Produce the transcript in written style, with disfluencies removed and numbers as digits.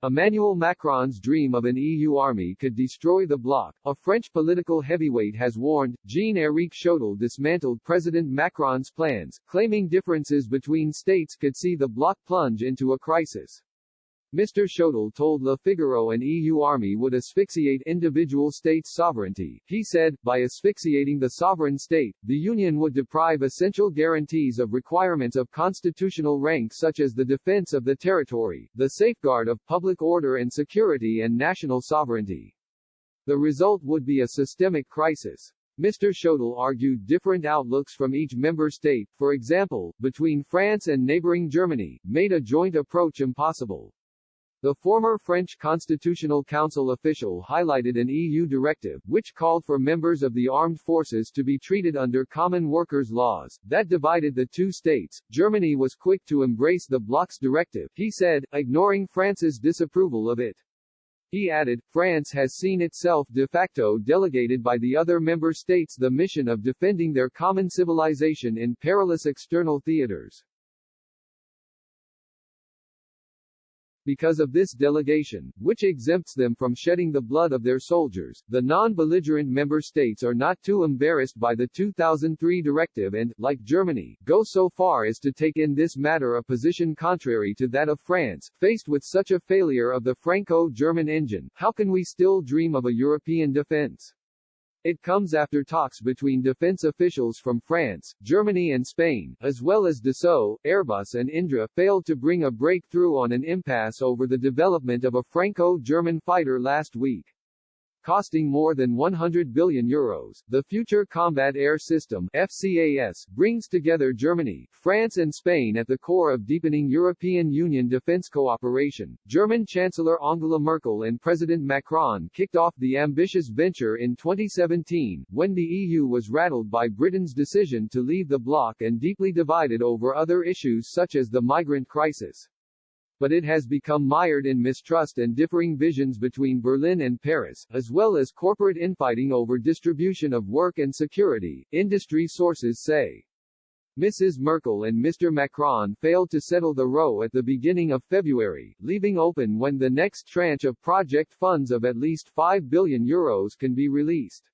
Emmanuel Macron's dream of an EU army could destroy the bloc, a French political heavyweight has warned. Jean-Éric Chotel dismantled President Macron's plans, claiming differences between states could see the bloc plunge into a crisis. Mr. Chotel told Le Figaro an EU army would asphyxiate individual states' sovereignty. He said, by asphyxiating the sovereign state, the Union would deprive essential guarantees of requirements of constitutional rank such as the defense of the territory, the safeguard of public order and security and national sovereignty. The result would be a systemic crisis. Mr. Chotel argued different outlooks from each member state, for example, between France and neighboring Germany, made a joint approach impossible. The former French Constitutional Council official highlighted an EU directive, which called for members of the armed forces to be treated under common workers' laws, that divided the two states. Germany was quick to embrace the bloc's directive, he said, ignoring France's disapproval of it. He added, France has seen itself de facto delegated by the other member states the mission of defending their common civilization in perilous external theaters. Because of this delegation, which exempts them from shedding the blood of their soldiers, the non-belligerent member states are not too embarrassed by the 2003 directive and, like Germany, go so far as to take in this matter a position contrary to that of France. Faced with such a failure of the Franco-German engine, how can we still dream of a European defense? It comes after talks between defense officials from France, Germany and Spain, as well as Dassault, Airbus and Indra, failed to bring a breakthrough on an impasse over the development of a Franco-German fighter last week. Costing more than €100 billion, the Future Combat Air System (FCAS) brings together Germany, France and Spain at the core of deepening European Union defense cooperation. German Chancellor Angela Merkel and President Macron kicked off the ambitious venture in 2017, when the EU was rattled by Britain's decision to leave the bloc and deeply divided over other issues such as the migrant crisis. But it has become mired in mistrust and differing visions between Berlin and Paris, as well as corporate infighting over distribution of work and security, industry sources say. Mrs. Merkel and Mr. Macron failed to settle the row at the beginning of February, leaving open when the next tranche of project funds of at least €5 billion can be released.